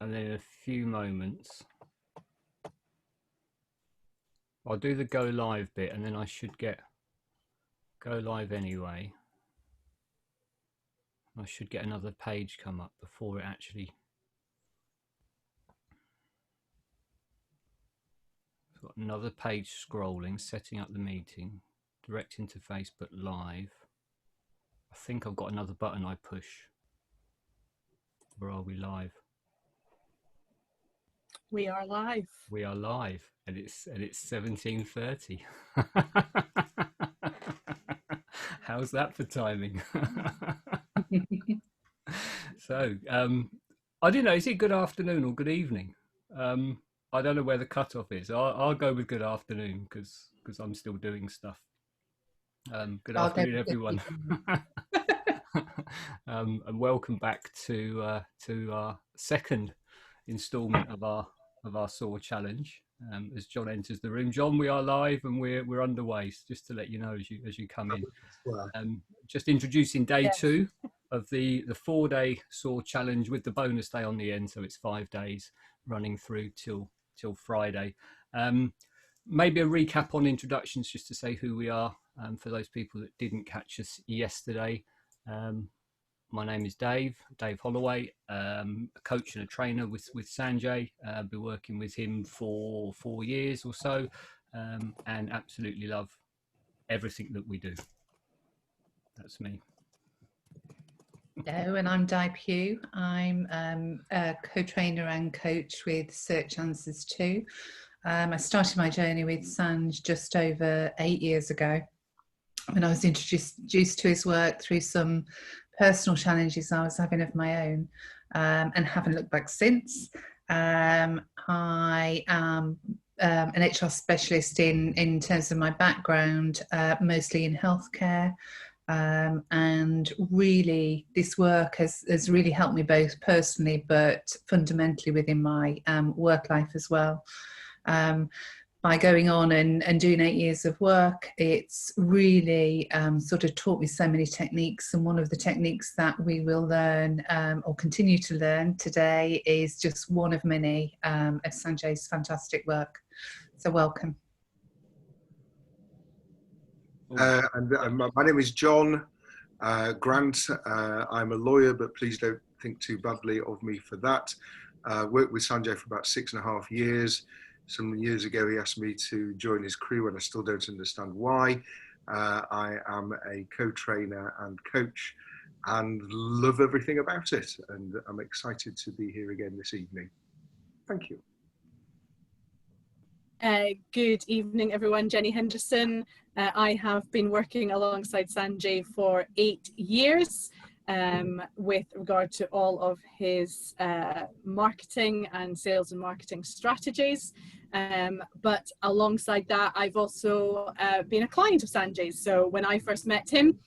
and then in a few moments I'll do the go live bit, and then I should get go live anyway. I should get another page come up before it actually. Got another page scrolling, setting up the meeting, direct into Facebook Live. I think I've got another button I push. Where are we live? We are live. We are live, and it's 17:30. How's that for timing? So I don't know, is it good afternoon or good evening? I don't know where the cutoff is. I'll go with good afternoon because I'm still doing stuff. Good afternoon, everyone. And welcome back to our second instalment of our SOAR challenge. As John enters the room, John, we are live and we're underway. Just to let you know as you come in. Just introducing day 2 of the 4-day SOAR challenge with the bonus day on the end, so it's 5 days running through till Friday. Maybe a recap on introductions, just to say who we are for those people that didn't catch us yesterday. My name is Dave Holloway, a coach and a trainer with Sanjay. Been working with him for 4 years or so, and absolutely love everything that we do. That's me. Hello, and I'm Di Pugh. I'm a co-trainer and coach with Search Answers 2. I started my journey with Sanj just over 8 years ago when I was introduced to his work through some personal challenges I was having of my own, and haven't looked back since. I am an HR specialist in terms of my background, mostly in healthcare. And really this work has really helped me both personally but fundamentally within my work life as well. By going on and doing 8 years of work, it's really sort of taught me so many techniques, and one of the techniques that we will learn or continue to learn today is just one of many of Sanjay's fantastic work. So welcome. And my name is John Grant. I'm a lawyer, but please don't think too badly of me for that. Worked with Sanjay for about 6.5 years. Some years ago, he asked me to join his crew, and I still don't understand why. I am a co-trainer and coach and love everything about it. And I'm excited to be here again this evening. Thank you. Good evening, everyone. Jenny Henderson. I have been working alongside Sanjay for 8 years with regard to all of his marketing and sales and marketing strategies. But alongside that, I've also been a client of Sanjay's. So when I first met him,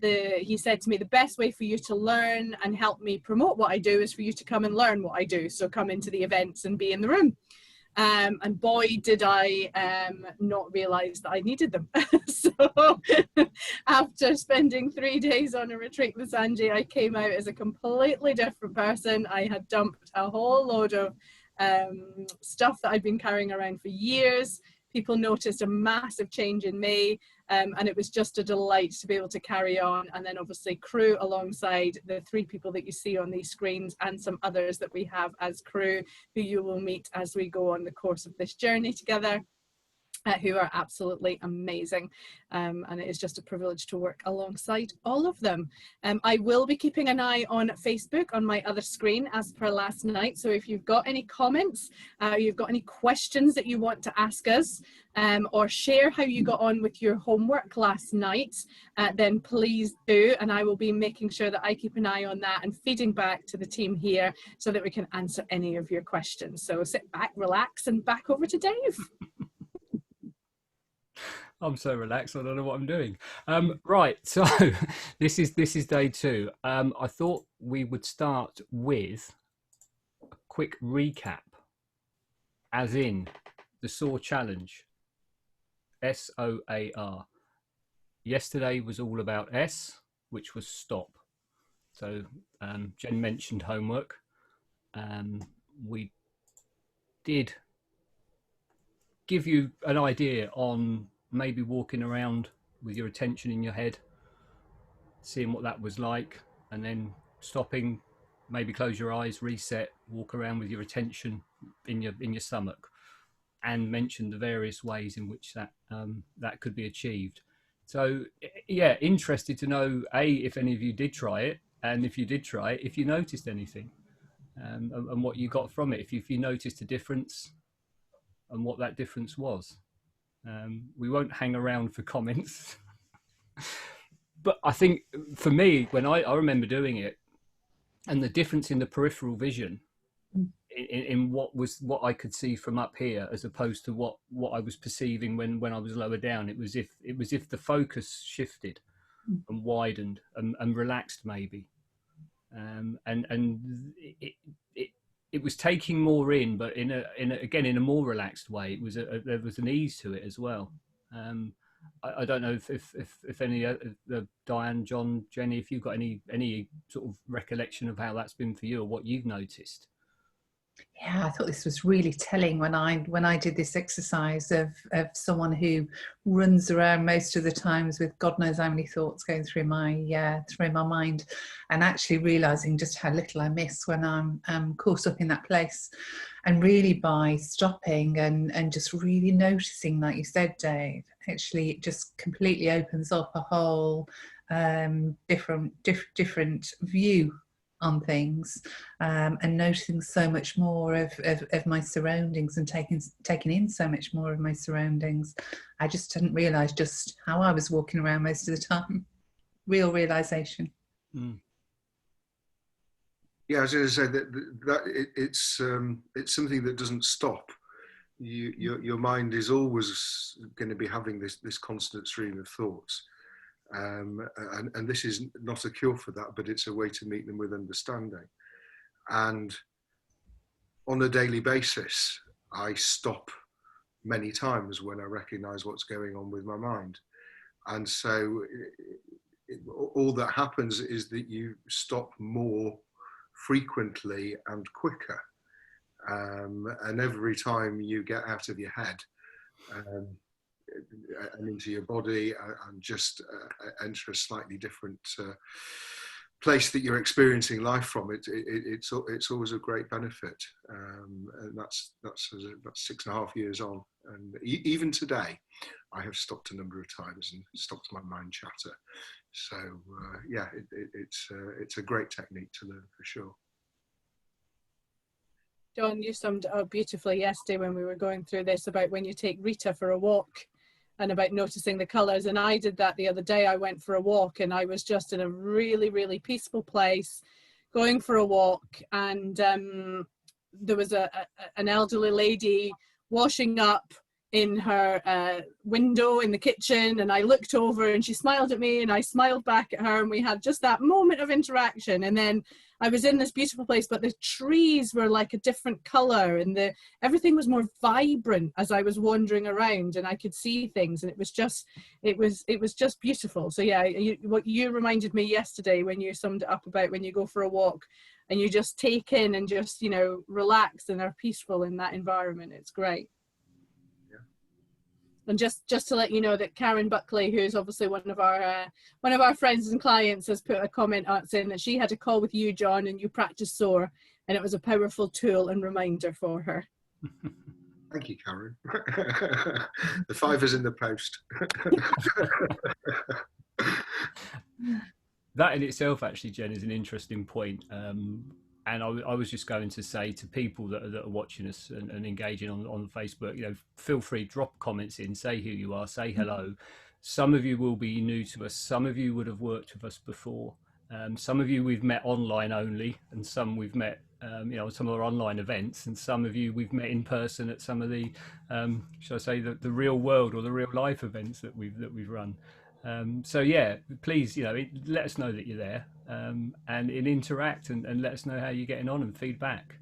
he said to me, the best way for you to learn and help me promote what I do is for you to come and learn what I do. So come into the events and be in the room. And boy, did I not realize that I needed them. So after spending 3 days on a retreat with Sanjay, I came out as a completely different person. I had dumped a whole load of stuff that I'd been carrying around for years. People noticed a massive change in me, and it was just a delight to be able to carry on, and then obviously crew alongside the 3 people that you see on these screens and some others that we have as crew who you will meet as we go on the course of this journey together. Who are absolutely amazing, and it is just a privilege to work alongside all of them. I will be keeping an eye on Facebook on my other screen as per last night, so if you've got any comments, you've got any questions that you want to ask us, or share how you got on with your homework last night, then please do, and I will be making sure that I keep an eye on that and feeding back to the team here so that we can answer any of your questions. So sit back, relax, and back over to Dave. I'm so relaxed, I don't know what I'm doing. Right, so this is day 2. I thought we would start with a quick recap, as in the SOAR challenge, SOAR. Yesterday was all about S, which was stop. So Jen mentioned homework. we did give you an idea on maybe walking around with your attention in your head, seeing what that was like, and then stopping, maybe close your eyes, reset, walk around with your attention in your stomach, and mention the various ways in which that could be achieved. So yeah, interested to know if any of you did try it, and if you did try it, if you noticed anything, and what you got from it, if you noticed a difference, and what that difference was. We won't hang around for comments. But I think for me, when I remember doing it, and the difference in the peripheral vision, in what I could see from up here, as opposed to what I was perceiving when I was lower down, it was if the focus shifted and widened and relaxed maybe, and it was taking more in, but in a more relaxed way. It was there was an ease to it as well. I don't know if any Diane, John, Jenny, if you've got any sort of recollection of how that's been for you or what you've noticed. Yeah, I thought this was really telling when I did this exercise of someone who runs around most of the times with God knows how many thoughts going through my mind, and actually realizing just how little I miss when I'm caught up in that place. And really by stopping and just really noticing, like you said, Dave, actually it just completely opens up a whole different view on things, and noticing so much more of my surroundings, and taking in so much more of my surroundings. I just didn't realise just how I was walking around most of the time. Real realisation. Yeah, I was going to say that it's something that doesn't stop. Your mind is always going to be having this constant stream of thoughts. And this is not a cure for that, but it's a way to meet them with understanding. And on a daily basis, I stop many times when I recognize what's going on with my mind. And so all that happens is that you stop more frequently and quicker. And every time you get out of your head, and into your body, and just enter a slightly different place that you're experiencing life from, it's always a great benefit. And that's 6.5 years on, and even today I have stopped a number of times and stopped my mind chatter. So yeah, it's a great technique to learn for sure. John, you summed it up beautifully yesterday when we were going through this about when you take Rita for a walk, and about noticing the colours. And I did that the other day. I went for a walk and I was just in a really, really peaceful place going for a walk, and there was an elderly lady washing up in her window in the kitchen, and I looked over and she smiled at me and I smiled back at her, and we had just that moment of interaction. And then I was in this beautiful place, but the trees were like a different color, and everything was more vibrant as I was wandering around, and I could see things, and it was just beautiful. So yeah, what you reminded me yesterday when you summed it up about when you go for a walk and you just take in and just, you know, relax and are peaceful in that environment. It's great. And just to let you know that Karen Buckley, who's obviously one of our friends and clients, has put a comment out saying that she had a call with you, John, and you practiced SOAR, and it was a powerful tool and reminder for her. Thank you, Karen. The 5 is in the post. That in itself, actually, Jen, is an interesting point. And I was just going to say to people that are watching us and engaging on Facebook, you know, feel free, drop comments in, say who you are, say hello. Some of you will be new to us. Some of you would have worked with us before. Some of you we've met online only, and some we've met, you know, some of our online events, and some of you we've met in person at some of the, shall I say, the real world or the real life events that we've run. So yeah, please, you know, let us know that you're there, and interact and let us know how you're getting on and feedback.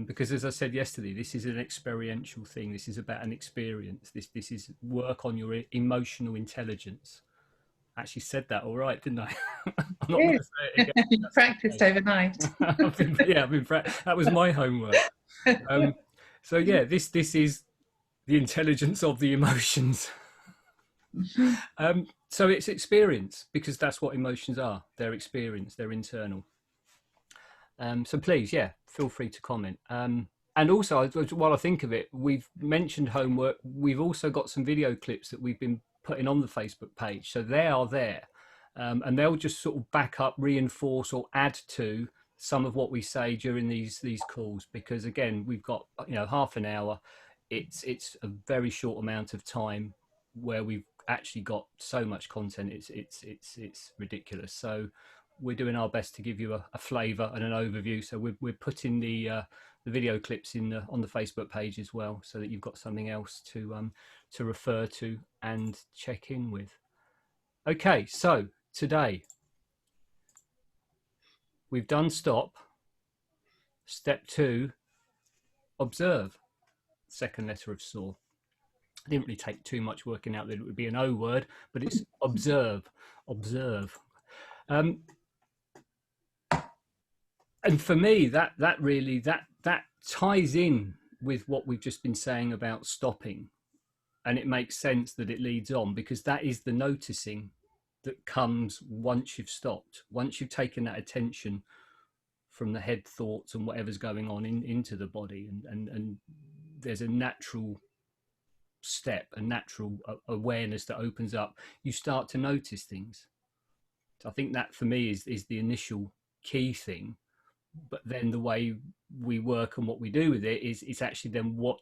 Because as I said yesterday, this is an experiential thing. This is about an experience. This is work on your emotional intelligence. Actually said that all right, didn't I? I'm not going to say it again. You practiced overnight. I've been that was my homework. So yeah, this is the intelligence of the emotions. So it's experience, because that's what emotions are. They're experience, they're internal. So please, yeah, feel free to comment. And also, while I think of it, we've mentioned homework. We've also got some video clips that we've been putting on the Facebook page. So they are there. And they'll just sort of back up, reinforce, or add to some of what we say during these calls. Because again, we've got, you know, half an hour. It's a very short amount of time where we've actually got so much content. It's ridiculous. So we're doing our best to give you a flavour and an overview. So we're putting the video clips on the Facebook page as well, so that you've got something else to refer to and check in with. Okay, so today we've done stop. Step 2, observe. Second letter of SOAR. I didn't really take too much working out that it would be an O word, but it's observe. Observe. And for me, that really ties in with what we've just been saying about stopping, and it makes sense that it leads on, because that is the noticing that comes once you've stopped, once you've taken that attention from the head thoughts and whatever's going on into the body, and there's a natural step, a natural awareness that opens up. You start to notice things. So I think that for me is the initial key thing. But then the way we work and what we do with it is actually then what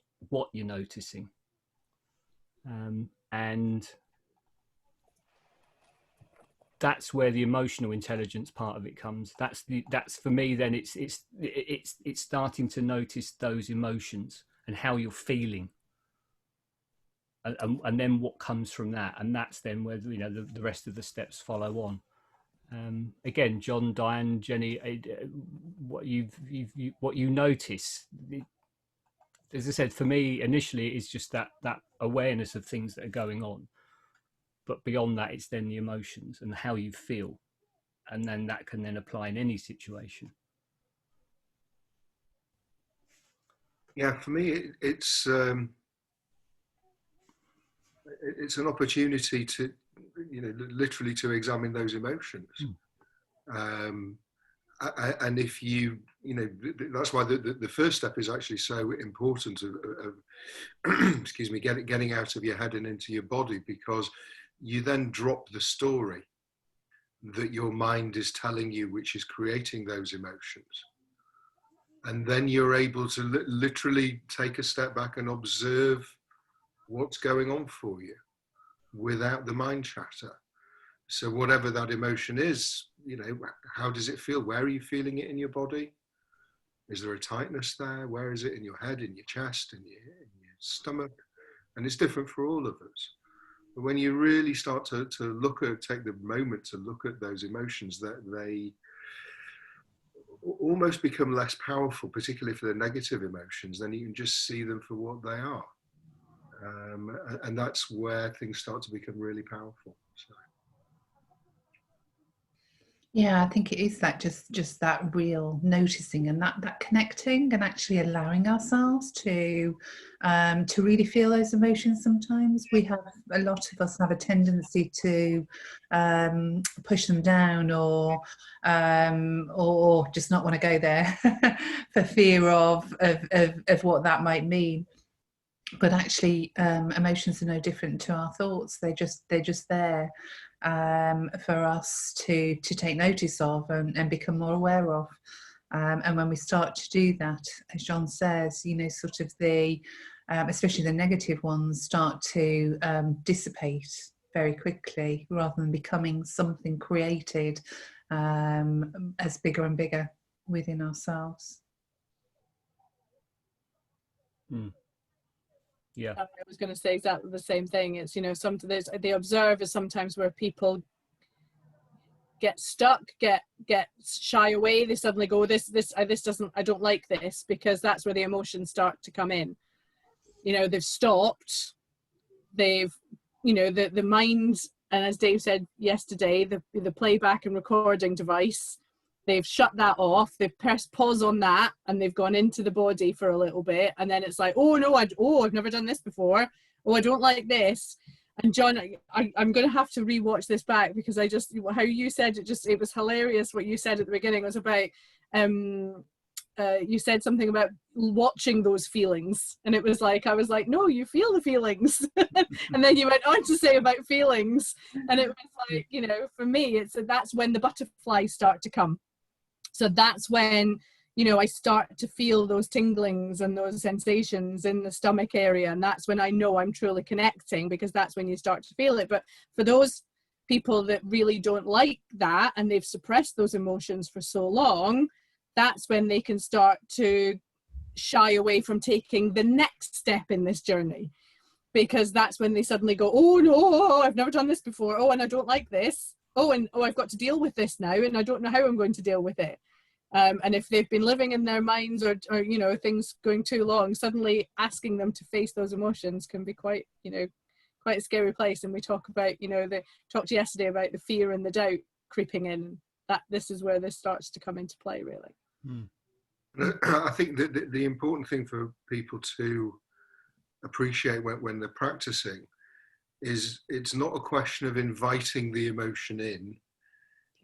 you're noticing, and that's where the emotional intelligence part of it comes. That's for me. Then it's starting to notice those emotions and how you're feeling, and then what comes from that, and that's then where, you know, the rest of the steps follow on. Again, John, Diane, Jenny, what you notice, as I said, for me initially it's just that awareness of things that are going on, but beyond that it's then the emotions and how you feel, and then that can then apply in any situation. Yeah, for me it's an opportunity to, you know, literally to examine those emotions. And if you know, that's why the first step is actually so important of excuse me, getting out of your head and into your body, because you then drop the story that your mind is telling you, which is creating those emotions. And then you're able to literally take a step back and observe what's going on for you without the mind chatter. So whatever that emotion is, you know, how does it feel? Where are you feeling it in your body? Is there a tightness there? Where is it in your head, in your chest, in your stomach? And it's different for all of us. But when you really start to take the moment to look at those emotions, that they almost become less powerful, particularly for the negative emotions. Then you can just see them for what they are. And that's where things start to become really powerful. So. Yeah, I think it is that just that real noticing and that connecting, and actually allowing ourselves to really feel those emotions. Sometimes a lot of us have a tendency to push them down, or just not want to go there for fear of what that might mean. But actually, emotions are no different to our thoughts. They're just there for us to take notice of and become more aware of. And when we start to do that, as John says, you know, sort of especially the negative ones, start to dissipate very quickly, rather than becoming something created as bigger and bigger within ourselves. Yeah, I was going to say exactly the same thing. It's, you know, the observe is sometimes where people get stuck, get shy away. They suddenly go, this doesn't, I don't like this, because that's where the emotions start to come in. You know, they've stopped, they've, you know, the mind And as Dave said yesterday, the playback and recording device, they've shut that off, they've pressed pause on that, and they've gone into the body for a little bit, and then it's like, oh no, I've never done this before, oh, I don't like this. And John, I'm going to have to rewatch this back, because how you said it was hilarious. What you said at the beginning was about, you said something about watching those feelings, and it was like, I was like, no, you feel the feelings. And then you went on to say about feelings, and it was like, you know, for me, that's when the butterflies start to come. So that's when, you know, I start to feel those tinglings and those sensations in the stomach area, and that's when I know I'm truly connecting, because that's when you start to feel it. But for those people that really don't like that, and they've suppressed those emotions for so long, that's when they can start to shy away from taking the next step in this journey, because that's when they suddenly go, oh no, I've never done this before, oh, and I don't like this, oh, and oh, I've got to deal with this now, and I don't know how I'm going to deal with it. And if they've been living in their minds, or you know, things going too long, suddenly asking them to face those emotions can be quite, you know, quite a scary place. And we talk about, you know, talked yesterday about the fear and the doubt creeping in. That this is where this starts to come into play, really. I think that the important thing for people to appreciate when they're practicing is it's not a question of inviting the emotion in,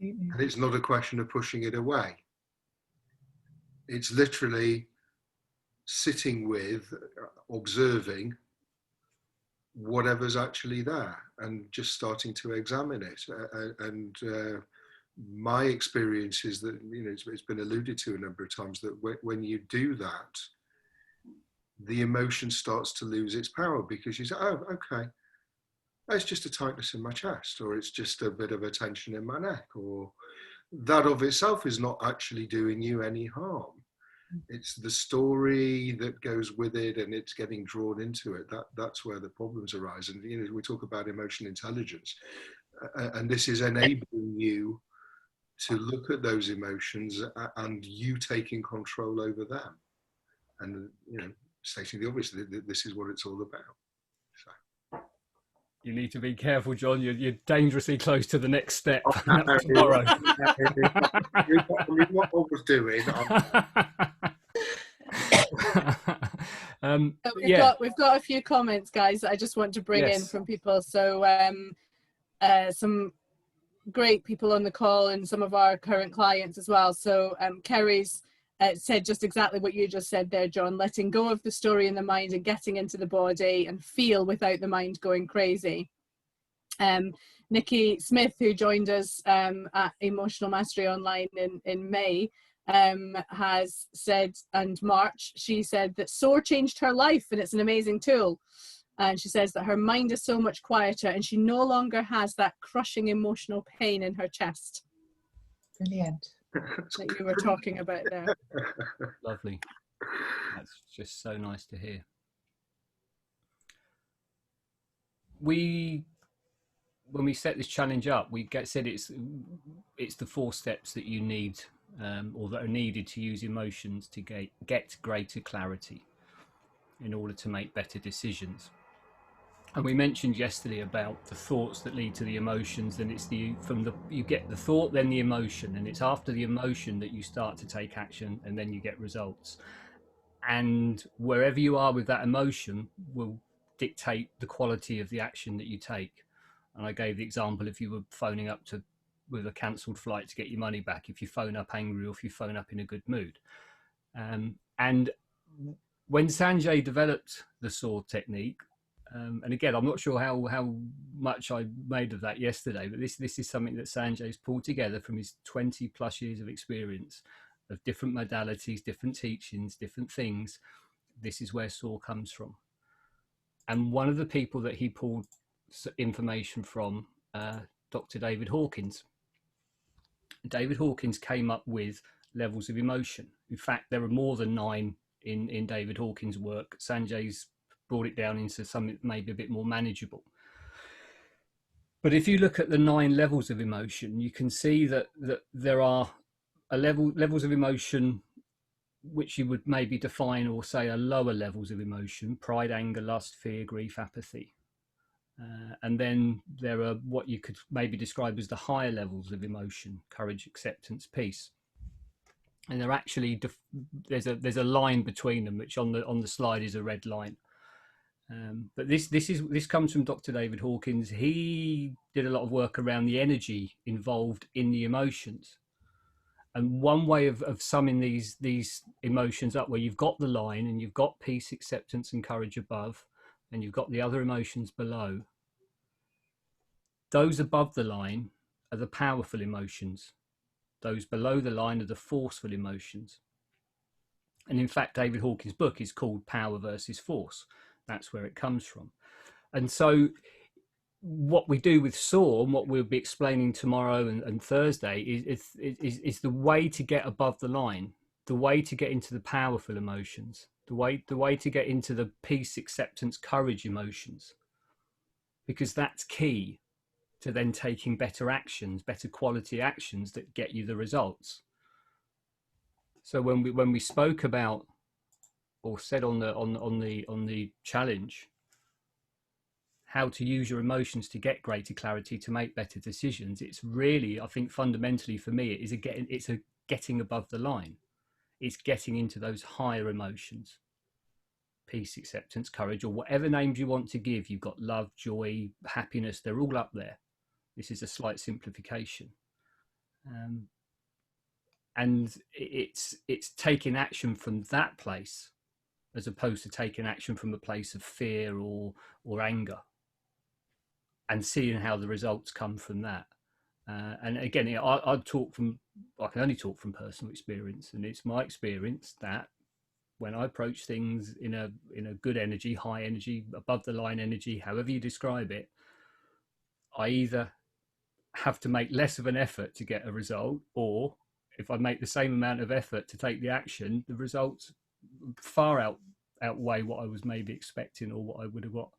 and it's not a question of pushing it away. It's literally sitting with, observing whatever's actually there, and just starting to examine it. And my experience is that, you know, it's been alluded to a number of times, that when you do that, the emotion starts to lose its power, because you say, oh, okay, it's just a tightness in my chest, or it's just a bit of a tension in my neck, or that of itself is not actually doing you any harm. It's the story that goes with it, and it's getting drawn into it. That's where the problems arise. And, you know, we talk about emotional intelligence, and this is enabling you to look at those emotions, and you taking control over them. And, you know, stating the obvious, this is what it's all about. So. You need to be careful, John. You're dangerously close to the next step. Tomorrow. What I was doing. We've got a few comments, guys, that I just want to bring in from people. So some great people on the call, and some of our current clients as well. So Kerry's said just exactly what you just said there, John, letting go of the story in the mind and getting into the body and feel without the mind going crazy. Nikki Smith, who joined us at Emotional Mastery Online in May, has said, and March, she said that SOAR changed her life, and it's an amazing tool. And she says that her mind is so much quieter, and she no longer has that crushing emotional pain in her chest. Brilliant. That you were talking about there. Lovely. That's just so nice to hear. When we set this challenge up, we said it's the 4 steps that you need, or that are needed to use emotions to get greater clarity in order to make better decisions. And we mentioned yesterday about the thoughts that lead to the emotions, and it's you get the thought, then the emotion, and it's after the emotion that you start to take action, and then you get results. And wherever you are with that emotion will dictate the quality of the action that you take. And I gave the example, if you were phoning up with a cancelled flight to get your money back, if you phone up angry, or if you phone up in a good mood. And when Sanjay developed the SOAR technique, and again, I'm not sure how much I made of that yesterday, but this is something that Sanjay's pulled together from his 20 plus years of experience of different modalities, different teachings, different things. This is where SOAR comes from. And one of the people that he pulled information from, Dr. David Hawkins. David Hawkins came up with levels of emotion. In fact, there are more than 9 in David Hawkins' work. Sanjay's brought it down into something maybe a bit more manageable. But if you look at the 9 levels of emotion, you can see that there are levels of emotion which you would maybe define or say are lower levels of emotion: pride, anger, lust, fear, grief, apathy. And then there are what you could maybe describe as the higher levels of emotion: courage, acceptance, peace. And they're actually there's a line between them, which on the slide is a red line. But this comes from Dr. David Hawkins. He did a lot of work around the energy involved in the emotions. And one way of summing these emotions up, where you've got the line and you've got peace, acceptance, and courage above, and you've got the other emotions below. Those above the line are the powerful emotions. Those below the line are the forceful emotions. And in fact, David Hawkins' book is called Power versus Force. That's where it comes from. And so what we do with SOAR, and what we'll be explaining tomorrow and Thursday, is the way to get above the line, the way to get into the powerful emotions, the way to get into the peace, acceptance, courage emotions, because that's key to then taking better actions, better quality actions that get you the results. So when we spoke about, or said on the challenge, how to use your emotions to get greater clarity, to make better decisions, it's really, I think fundamentally for me, it's a getting above the line. It's getting into those higher emotions: peace, acceptance, courage, or whatever names you want to give. You've got love, joy, happiness, they're all up there. This is a slight simplification. And it's taking action from that place, as opposed to taking action from a place of fear or anger, and seeing how the results come from that. And again, I can only talk from personal experience, and it's my experience that when I approach things in a good energy, high energy, above the line energy, however you describe it, I either have to make less of an effort to get a result, or if I make the same amount of effort to take the action, the results far outweigh what I was maybe expecting, or what I would have got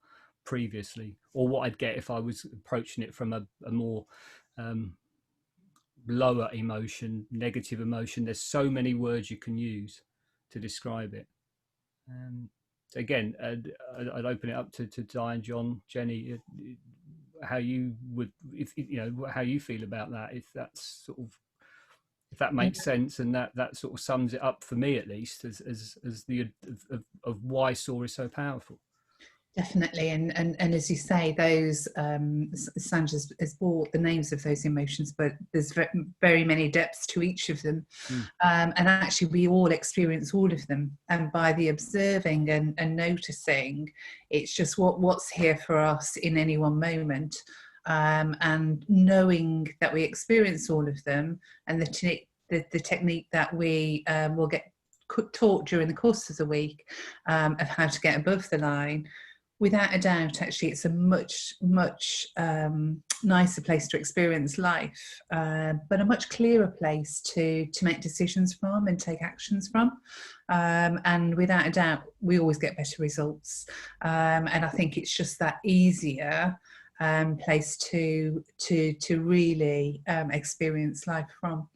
previously, or what I'd get if I was approaching it from a more lower emotion, negative emotion. There's so many words you can use to describe it. So again, I'd open it up to Diane, John, Jenny, how you would, if you know, how you feel about that, if that's sort of, if that makes sense, and that sort of sums it up for me, at least, as the of why SOAR is so powerful. Definitely, and as you say, those Sandra has brought the names of those emotions, but there's very many depths to each of them, and actually we all experience all of them. And by the observing and noticing, it's just what's here for us in any one moment, and knowing that we experience all of them, and the technique that we will get taught during the course of the week of how to get above the line. Without a doubt, actually, it's a much nicer place to experience life, but a much clearer place to make decisions from and take actions from. And without a doubt, we always get better results. And I think it's just that easier place to really experience life from,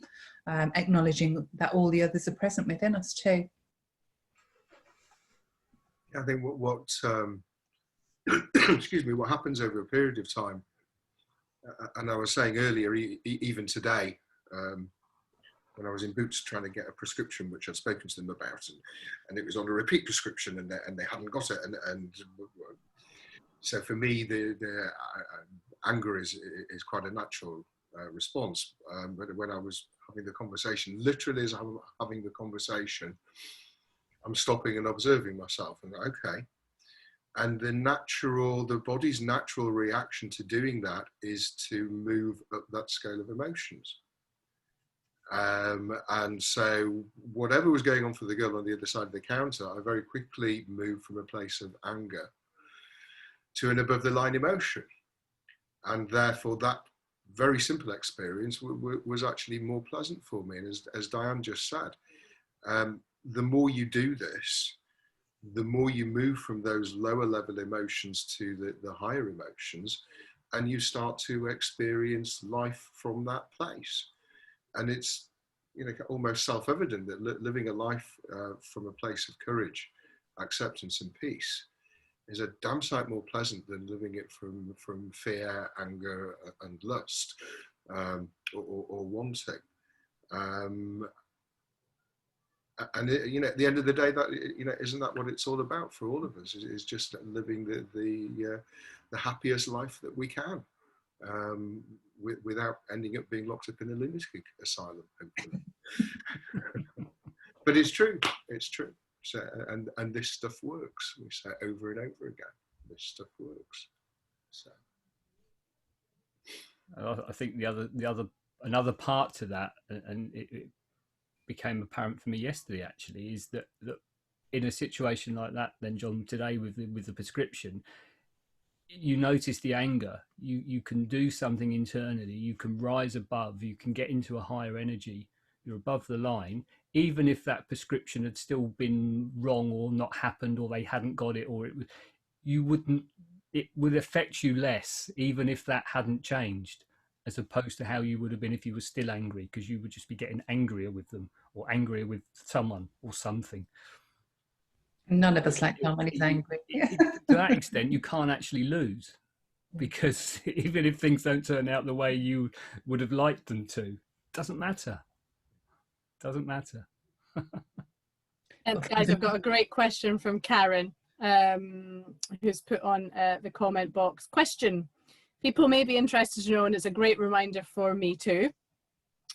acknowledging that all the others are present within us too. I think what excuse me, what happens over a period of time, and I was saying earlier, even today, when I was in Boots trying to get a prescription, which I'd spoken to them about, and it was on a repeat prescription, and they hadn't got it, and so for me, the anger is quite a natural response. But when I was having the conversation, literally as I'm having the conversation, I'm stopping and observing myself, and okay. And the body's natural reaction to doing that is to move up that scale of emotions. And so whatever was going on for the girl on the other side of the counter, I very quickly moved from a place of anger to an above the line emotion. And therefore that very simple experience was actually more pleasant for me. And as Diane just said, the more you do this, the more you move from those lower level emotions to the higher emotions, and you start to experience life from that place. And it's, you know, almost self-evident that living a life from a place of courage, acceptance and peace is a damn sight more pleasant than living it from fear, anger, and lust, or wanting. And you know, at the end of the day, that, you know, isn't that what it's all about for all of us? Is just living the happiest life that we can, without ending up being locked up in a lunatic asylum, hopefully. But it's true. It's true. So, and this stuff works. We say it over and over again. This stuff works. So I think another part to that, and it became apparent for me yesterday actually, is that in a situation like that, then John, today with the prescription, you notice the anger. You can do something internally. You can rise above. You can get into a higher energy. You're above the line, even if that prescription had still been wrong or not happened, or they hadn't got it, or it would affect you less, even if that hadn't changed, as opposed to how you would have been if you were still angry, because you would just be getting angrier with them, or angrier with someone or something. None of us like someone who's angry. To that extent, you can't actually lose, because even if things don't turn out the way you would have liked them to, doesn't matter. Doesn't matter. And guys, I've got a great question from Karen, who's put on the comment box. Question: people may be interested to know, and it's a great reminder for me too,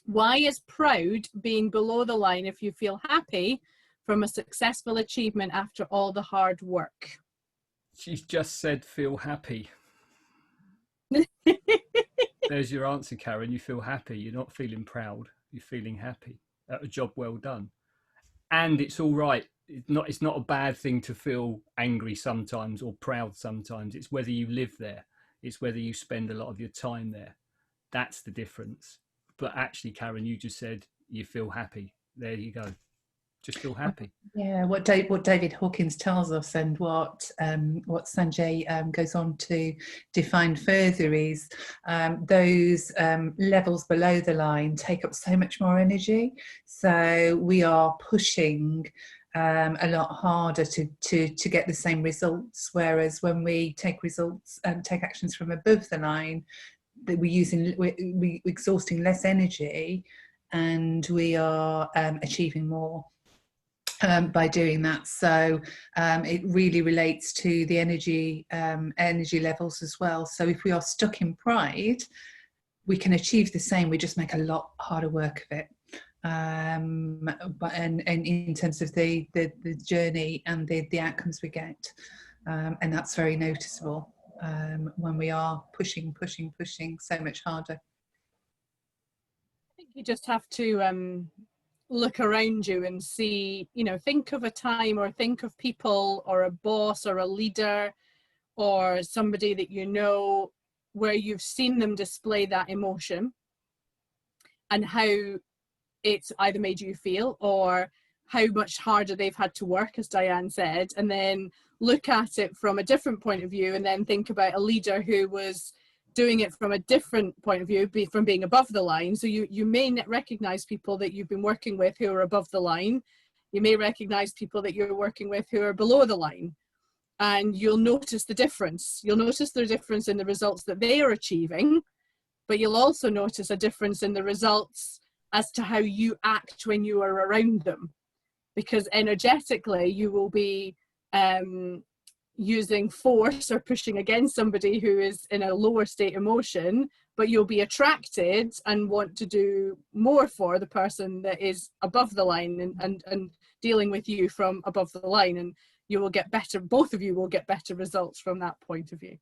why is proud being below the line if you feel happy from a successful achievement after all the hard work? She's just said feel happy. There's your answer, Karen. You feel happy. You're not feeling proud. You're feeling happy at a job well done. And it's all right. It's not a bad thing to feel angry sometimes or proud sometimes. It's whether you live there. It's whether you spend a lot of your time there. That's the difference. But actually, Karen, you just said you feel happy. There you go. Just feel happy. Yeah, what David Hawkins tells us, and what Sanjay goes on to define further, is those levels below the line take up so much more energy. So we are pushing a lot harder to get the same results. Whereas when we take actions from above the line, that we're exhausting less energy, and we are achieving more by doing that. So it really relates to the energy levels as well. So if we are stuck in pride, we can achieve the same, we just make a lot harder work of it. But in terms of the journey and the outcomes we get, and that's very noticeable when we are pushing so much harder. I think you just have to look around you and see, you know, think of a time, or think of people, or a boss, or a leader, or somebody that you know, where you've seen them display that emotion and how it's either made you feel, or how much harder they've had to work, as Diane said, and then look at it from a different point of view, and then think about a leader who was doing it from a different point of view, from being above the line. So you may recognize people that you've been working with who are above the line. You may recognize people that you're working with who are below the line, and you'll notice the difference. You'll notice the difference in the results that they are achieving, but you'll also notice a difference in the results as to how you act when you are around them, because energetically you will be using force or pushing against somebody who is in a lower state emotion, but you'll be attracted and want to do more for the person that is above the line and dealing with you from above the line, and you will get better, both of you will get better results from that point of view.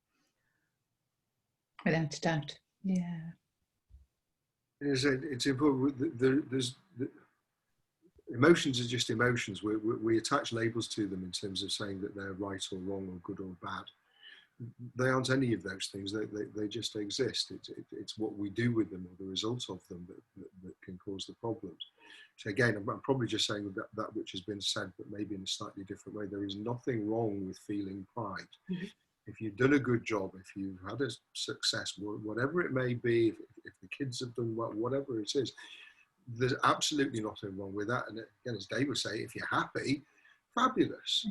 Without a doubt. Yeah. It's important. Emotions are just emotions. We attach labels to them in terms of saying that they're right or wrong, or good or bad. They aren't any of those things. They just exist. It's what we do with them, or the result of them, that can cause the problems. So again, I'm probably just saying that which has been said, but maybe in a slightly different way. There is nothing wrong with feeling pride. Mm-hmm. If you've done a good job, if you've had a success, whatever it may be, if the kids have done well, whatever it is, there's absolutely nothing wrong with that. And again, as Dave would say, if you're happy, fabulous.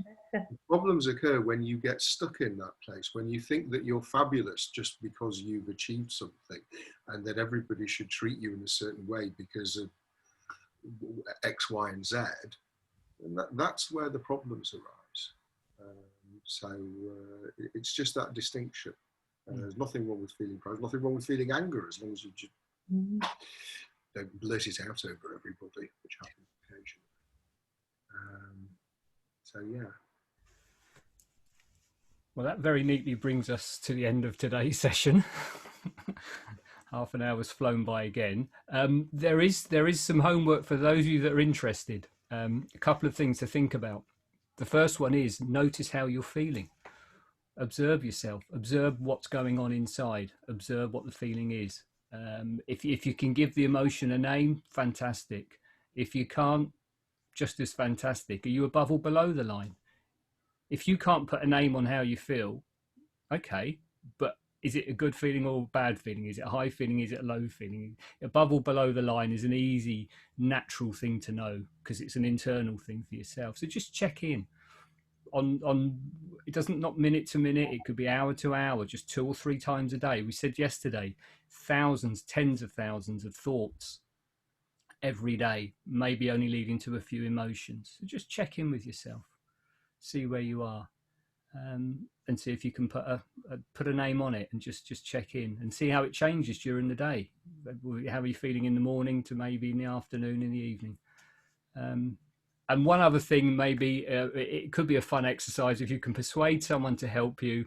Problems occur when you get stuck in that place, when you think that you're fabulous just because you've achieved something, and that everybody should treat you in a certain way because of X, Y, and Z. And that's where the problems arise. It's just that distinction. There's nothing wrong with feeling proud, nothing wrong with feeling anger, as long as you just don't blurt it out over everybody, which happens occasionally. Yeah. Well, that very neatly brings us to the end of today's session. Half an hour's flown by again. There is some homework for those of you that are interested. A couple of things to think about. The first one is notice how you're feeling. Observe yourself. Observe what's going on inside. Observe what the feeling is. If you can give the emotion a name, fantastic. If you can't, just as fantastic. Are you above or below the line? If you can't put a name on how you feel, okay, but is it a good feeling or a bad feeling? Is it a high feeling? Is it a low feeling? Above or below the line is an easy, natural thing to know because it's an internal thing for yourself. So just check in on it doesn't, not minute to minute, it could be hour to hour, just 2 or 3 times a day. We said yesterday, thousands, tens of thousands of thoughts every day, maybe only leading to a few emotions. So just check in with yourself, see where you are, and see if you can put a name on it, and just check in and see how it changes during the day. How are you feeling in the morning to maybe in the afternoon, in the evening? And one other thing, maybe it could be a fun exercise if you can persuade someone to help you.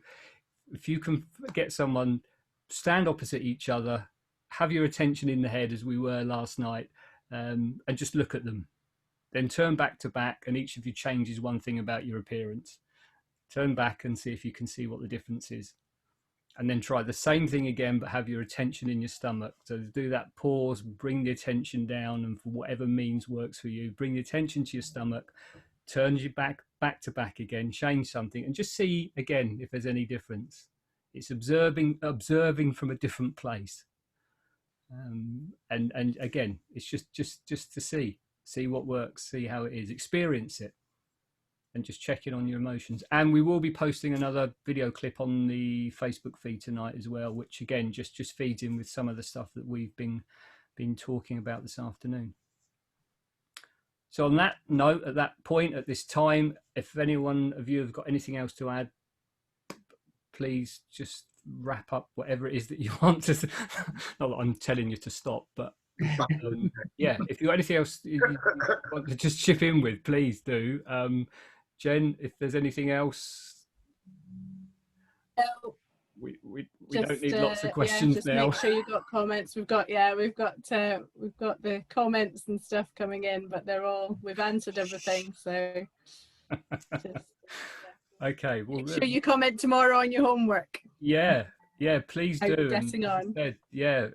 If you can get someone, stand opposite each other, have your attention in the head as we were last night, and just look at them. Then turn back to back, and each of you changes one thing about your appearance. Turn back and see if you can see what the difference is. And then try the same thing again, but have your attention in your stomach. So do that pause, bring the attention down, and for whatever means works for you, bring the attention to your stomach, turn you back to back again, change something, and just see again if there's any difference. It's observing from a different place. And again, it's just to see what works, see how it is, experience it, and just check in on your emotions. And we will be posting another video clip on the Facebook feed tonight as well, which again just feeds in with some of the stuff that we've been talking about this afternoon. So on that note, at that point, at this time, if anyone of you have got anything else to add, please just wrap up whatever it is that you want to. Not that I'm telling you to stop, but yeah, if you've got anything else you want to just chip in with, please do. Jen, if there's anything else, we don't need lots of questions just now. Make sure you've got comments. We've got the comments and stuff coming in, but we've answered everything. So okay, well, make sure you comment tomorrow on your homework. Yeah, please do. Getting on. Yeah,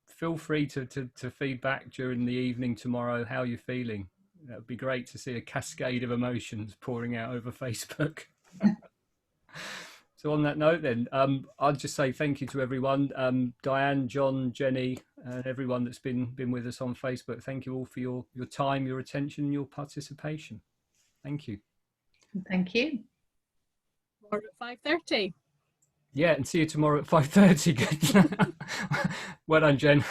feel free to feed back during the evening tomorrow how you're feeling. That would be great to see a cascade of emotions pouring out over Facebook. So on that note then, I'll just say thank you to everyone. Diane, John, Jenny, and everyone that's been with us on Facebook. Thank you all for your time, your attention, your participation. Thank you. Thank you. Tomorrow at 5:30. Yeah, and see you tomorrow at 5:30. Well done, Jen.